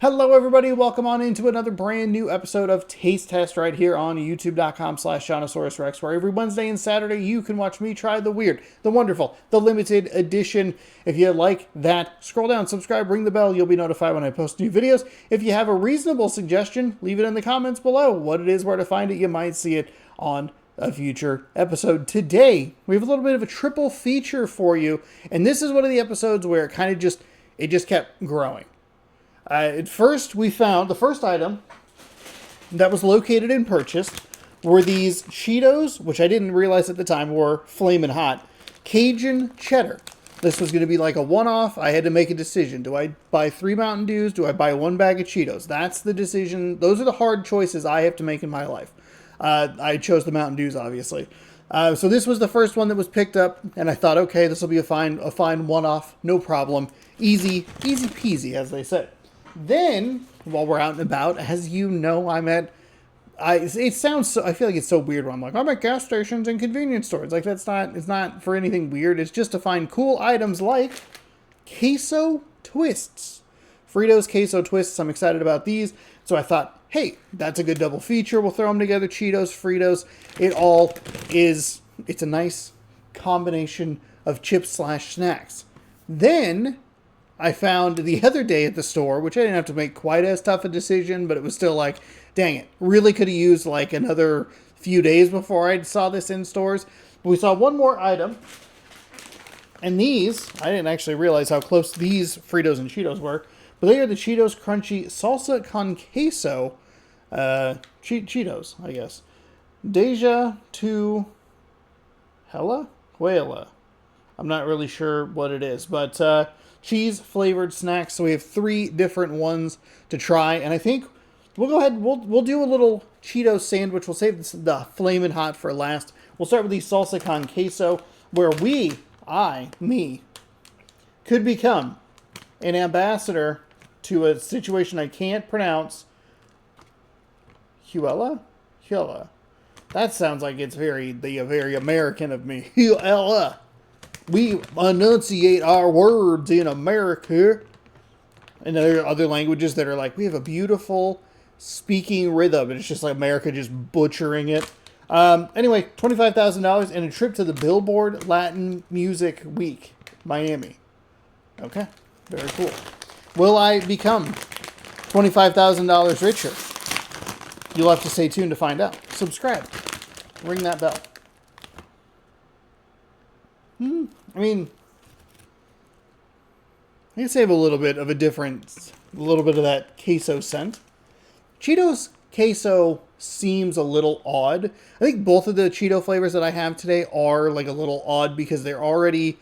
Hello everybody, welcome on into another brand new episode of Taste Test right here on youtube.com/Seannosaurus Rex, where every Wednesday and Saturday you can watch me try the weird, the wonderful, the limited edition. If you like that, scroll down, subscribe, ring the bell, you'll be notified when I post new videos. If you have a reasonable suggestion, leave it in the comments below. What it is, where to find it, you might see it on a future episode. Today, we have a little bit of a triple feature for you, and this is one of the episodes where it just kept growing. At first, we found the first item that was located and purchased were these Cheetos, which I didn't realize at the time were Flamin Hot, Cajun Cheddar. This was going to be like a one-off. I had to make a decision. Do I buy 3 Mountain Dews? Do I buy 1 bag of Cheetos? That's the decision. Those are the hard choices I have to make in my life. I chose the Mountain Dews, obviously. So this was the first one that was picked up, and I thought, okay, this will be a fine one-off, no problem. Easy peasy, as they say. Then, while we're out and about, as you know, it sounds so, I feel like it's so weird when I'm like, I'm at gas stations and convenience stores. Like, it's not for anything weird. It's just to find cool items like queso twists. Fritos queso twists. I'm excited about these. So I thought, hey, that's a good double feature. We'll throw them together. Cheetos, Fritos. It's a nice combination of chips/snacks. Then I found the other day at the store, which I didn't have to make quite as tough a decision, but it was still like, dang it, really could have used like another few days before I saw this in stores. But we saw one more item, and these, I didn't actually realize how close these Fritos and Cheetos were, but they are the Cheetos Crunchy Salsa con Queso Cheetos, I guess. Deja to Hella? Huela. I'm not really sure what it is, but cheese flavored snacks. So we have 3 different ones to try, and I think we'll go ahead. We'll do a little Cheetos sandwich. We'll save the Flamin' Hot for last. We'll start with the salsa con queso, where me, could become an ambassador to a situation I can't pronounce. Huela. That sounds like it's very American of me. Huela. We enunciate our words in America. And there are other languages that are like, we have a beautiful speaking rhythm. And it's just like America just butchering it. Anyway, $25,000 and a trip to the Billboard Latin Music Week, Miami. Okay, very cool. Will I become $25,000 richer? You'll have to stay tuned to find out. Subscribe. Ring that bell. I mean, I can save a little bit of that queso scent. Cheetos queso seems a little odd. I think both of the Cheeto flavors that I have today are like a little odd because they're already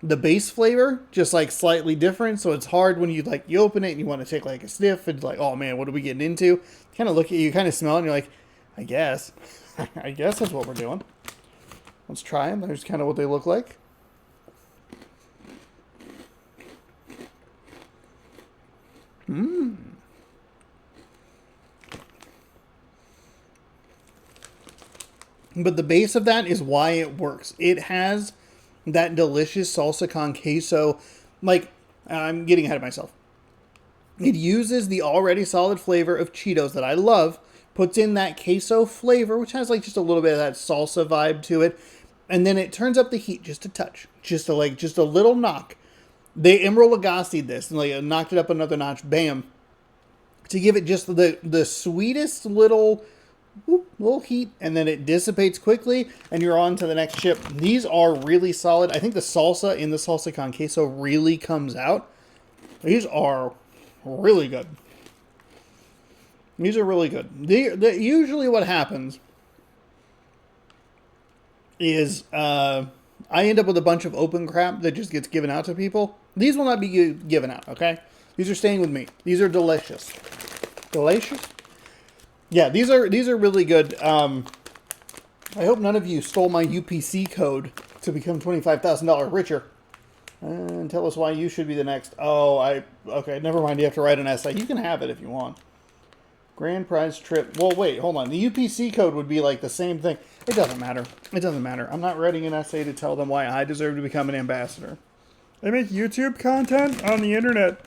the base flavor, just like slightly different. So it's hard when you open it and you want to take like a sniff and like, oh man, what are we getting into? Kind of look at you, kind of smell it and you're like, I guess that's what we're doing. Let's try them. There's kind of what they look like. But the base of that is why it works. It has that delicious salsa con queso. Like, I'm getting ahead of myself. It uses the already solid flavor of Cheetos that I love, puts in that queso flavor, which has like just a little bit of that salsa vibe to it, and then it turns up the heat just a touch, just a little knock. They Emeril Lagassi'd this and like knocked it up another notch, bam, to give it just the sweetest little heat, and then it dissipates quickly, and you're on to the next chip. These are really solid. I think the salsa in the salsa con queso really comes out. These are really good. These are really good. Usually what happens is I end up with a bunch of open crap that just gets given out to people. These will not be given out, okay? These are staying with me. These are delicious. Delicious? Yeah, these are really good. I hope none of you stole my UPC code to become $25,000 richer. And tell us why you should be the next. Okay, never mind. You have to write an essay. You can have it if you want. Grand prize trip. Well, wait, hold on. The UPC code would be like the same thing. It doesn't matter. It doesn't matter. I'm not writing an essay to tell them why I deserve to become an ambassador. I make YouTube content on the internet.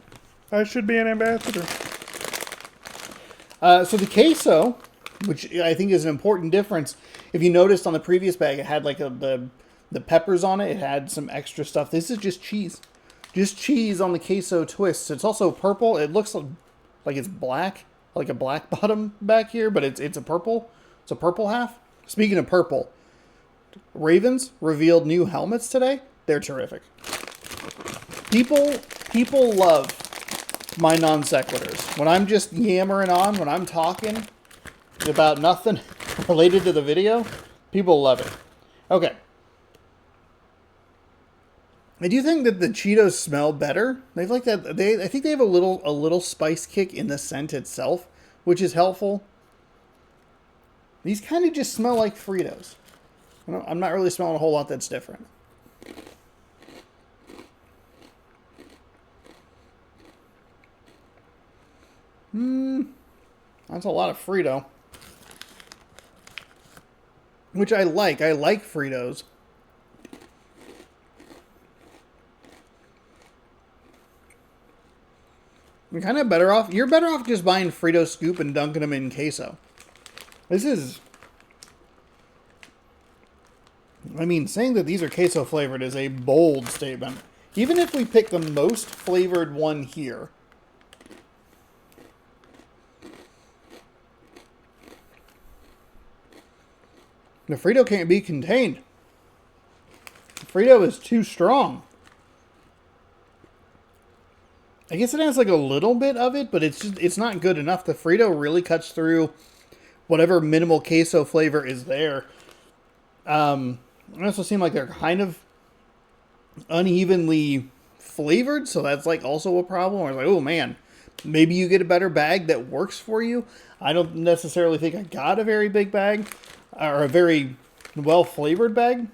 I should be an ambassador. So the queso, which I think is an important difference. If you noticed on the previous bag, it had like the peppers on it. It had some extra stuff. This is just cheese. Just cheese on the queso twist. It's also purple. It looks like it's black, like a black bottom back here, but it's a purple. It's a purple half. Speaking of purple, Ravens revealed new helmets today. They're terrific. People love my non sequiturs. When I'm just yammering on, when I'm talking about nothing related to the video, people love it. Okay. I do think that the Cheetos smell better. They like that. I think they have a little spice kick in the scent itself, which is helpful. These kind of just smell like Fritos. I'm not really smelling a whole lot that's different. That's a lot of Frito. Which I like. I like Fritos. You're kind of better off. You're better off just buying Frito scoop and dunking them in queso. This is... I mean, saying that these are queso flavored is a bold statement. Even if we pick the most flavored one here... the Frito can't be contained. The Frito is too strong. I guess it has like a little bit of it, but it's not good enough. The Frito really cuts through whatever minimal queso flavor is there. It also seems like they're kind of unevenly flavored, so that's like also a problem. I was like, oh man, maybe you get a better bag that works for you. I don't necessarily think I got a very big bag or a very well flavored bag,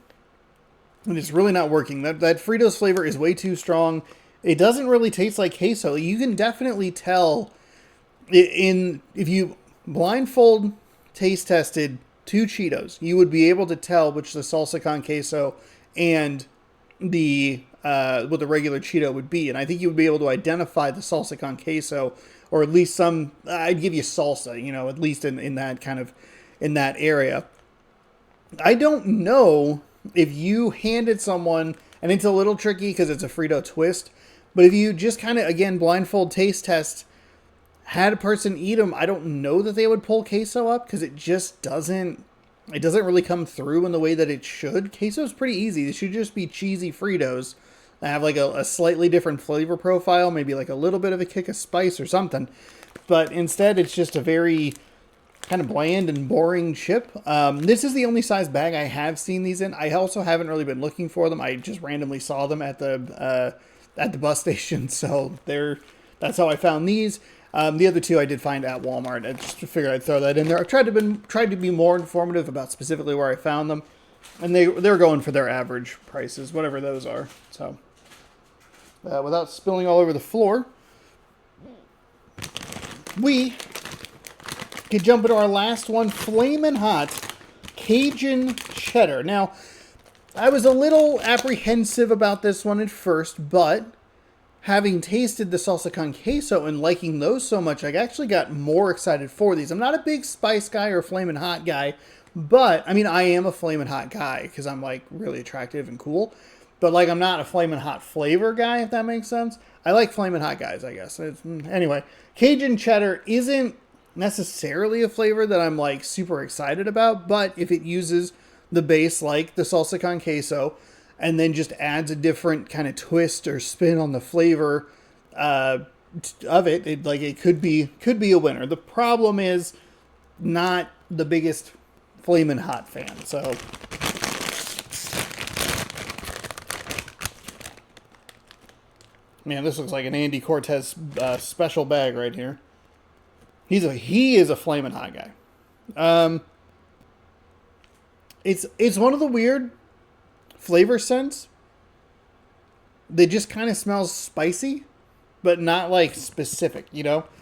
and it's really not working. That Fritos flavor is way too strong. It doesn't really taste like queso. You can definitely tell if you blindfold taste tested 2 Cheetos, you would be able to tell which the salsa con queso and the what the regular Cheeto would be. And I think you would be able to identify the salsa con queso, or at least some, I'd give you salsa, at least in that kind of, in that area. I don't know if you handed someone, and it's a little tricky because it's a Frito twist, but if you just kind of, again, blindfold taste test, had a person eat them, I don't know that they would pull queso up because it just doesn't really come through in the way that it should. Queso is pretty easy. It should just be cheesy Fritos that have like a slightly different flavor profile, maybe like a little bit of a kick of spice or something. But instead, it's just a very kind of bland and boring chip. This is the only size bag I have seen these in. I also haven't really been looking for them. I just randomly saw them at the bus station, so that's how I found these. The other 2 I did find at Walmart. I just figured I'd throw that in there. I tried to be more informative about specifically where I found them, and they're going for their average prices, whatever those are. So, without spilling all over the floor, we could jump into our last one, Flamin Hot Cajun Cheddar. Now, I was a little apprehensive about this one at first, but having tasted the salsa con queso and liking those so much, I actually got more excited for these. I'm not a big spice guy or Flamin Hot guy, but, I mean, I am a Flamin Hot guy because I'm, like, really attractive and cool. But, like, I'm not a Flamin Hot flavor guy, if that makes sense. I like Flamin Hot guys, I guess. Anyway, Cajun Cheddar isn't necessarily a flavor that I'm, like, super excited about, but if it uses the base like the salsa con queso, and then just adds a different kind of twist or spin on the flavor of it, it could be a winner. The problem is not the biggest Flamin' Hot fan. So man, this looks like an Andy Cortez special bag right here. He is a Flamin' Hot guy. It's one of the weird flavor scents. They just kind of smells spicy, but not like specific,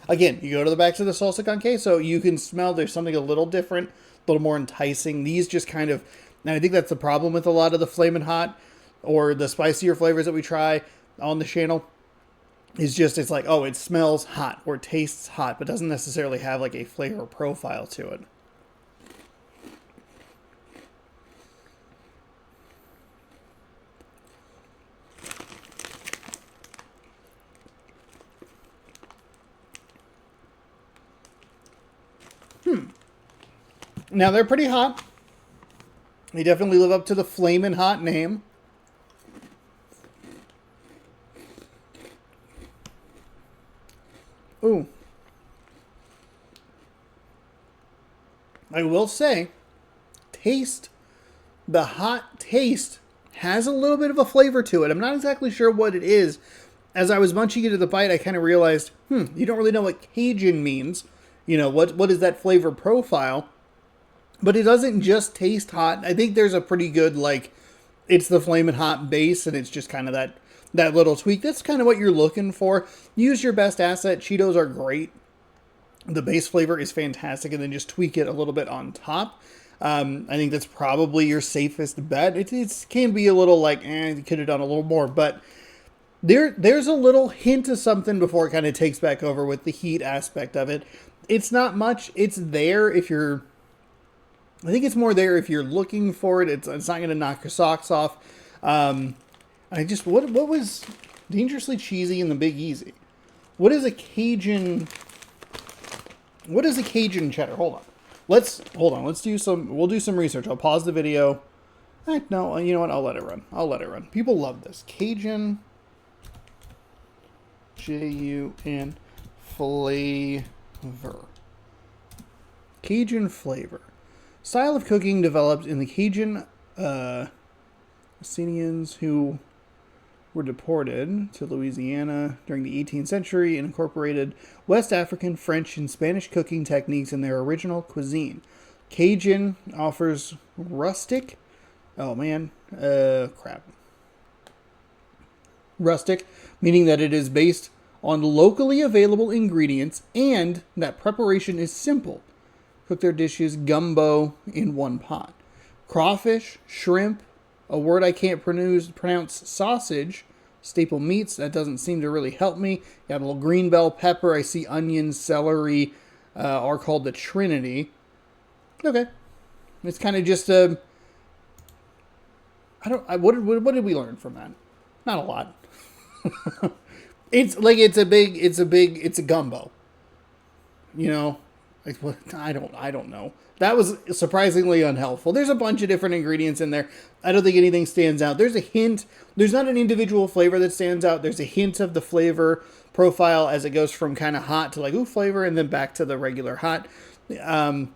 Again, you go to the backs of the salsa con queso, you can smell there's something a little different, a little more enticing. These just kind of, and I think that's the problem with a lot of the Flamin' Hot or the spicier flavors that we try on the channel. It's like, oh, it smells hot or tastes hot, but doesn't necessarily have like a flavor profile to it. Now they're pretty hot. They definitely live up to the Flamin' Hot name. Ooh. I will say, the hot taste has a little bit of a flavor to it. I'm not exactly sure what it is. As I was munching into the bite, I kind of realized, you don't really know what Cajun means. You know, what is that flavor profile? But it doesn't just taste hot. I think there's a pretty good, like, it's the Flamin' Hot base, and it's just kind of that little tweak. That's kind of what you're looking for. Use your best asset. Cheetos are great. The base flavor is fantastic, and then just tweak it a little bit on top. I think that's probably your safest bet. It can be a little like, you could have done a little more, but there's a little hint of something before it kind of takes back over with the heat aspect of it. It's not much. It's there if you're... I think it's more there if you're looking for it. It's not going to knock your socks off. What was dangerously cheesy in the Big Easy? What is a Cajun cheddar? Hold on. Let's do some. We'll do some research. I'll pause the video. No, you know what? I'll let it run. People love this Cajun. Jun flavor. Cajun flavor. Style of cooking developed in the Cajun Abyssinians who were deported to Louisiana during the 18th century and incorporated West African, French, and Spanish cooking techniques in their original cuisine. Cajun offers rustic, rustic, meaning that it is based on locally available ingredients and that preparation is simple. Cook their dishes gumbo in one pot. Crawfish, shrimp, a word I can't pronounce sausage, staple meats. That doesn't seem to really help me. You have a little green bell pepper. I see onions, celery are called the Trinity. Okay. It's kind of just a... what did we learn from that? Not a lot. It's a gumbo. You know? I don't know. That was surprisingly unhelpful. There's a bunch of different ingredients in there. I don't think anything stands out. There's a hint. There's not an individual flavor that stands out. There's a hint of the flavor profile as it goes from kind of hot to like, ooh, flavor, and then back to the regular hot. They're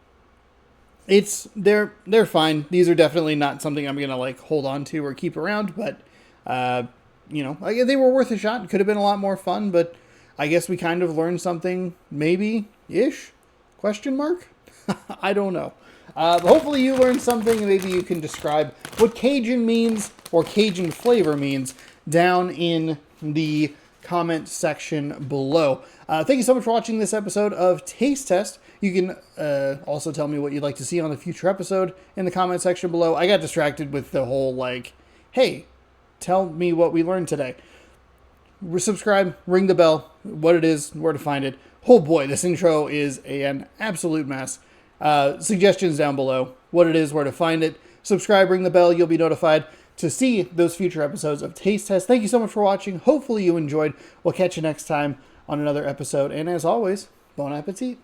fine. These are definitely not something I'm going to like hold on to or keep around, but they were worth a shot. It could have been a lot more fun, but I guess we kind of learned something maybe-ish. Question mark? I don't know. Hopefully you learned something and maybe you can describe what Cajun means or Cajun flavor means down in the comment section below. Thank you so much for watching this episode of Taste Test. You can also tell me what you'd like to see on a future episode in the comment section below. I got distracted with the whole like, hey, tell me what we learned today. Subscribe, ring the bell, what it is, where to find it. Oh boy, this intro is an absolute mess. Suggestions down below, what it is, where to find it. Subscribe, ring the bell, you'll be notified to see those future episodes of Taste Test. Thank you so much for watching. Hopefully you enjoyed. We'll catch you next time on another episode. And as always, bon appetit.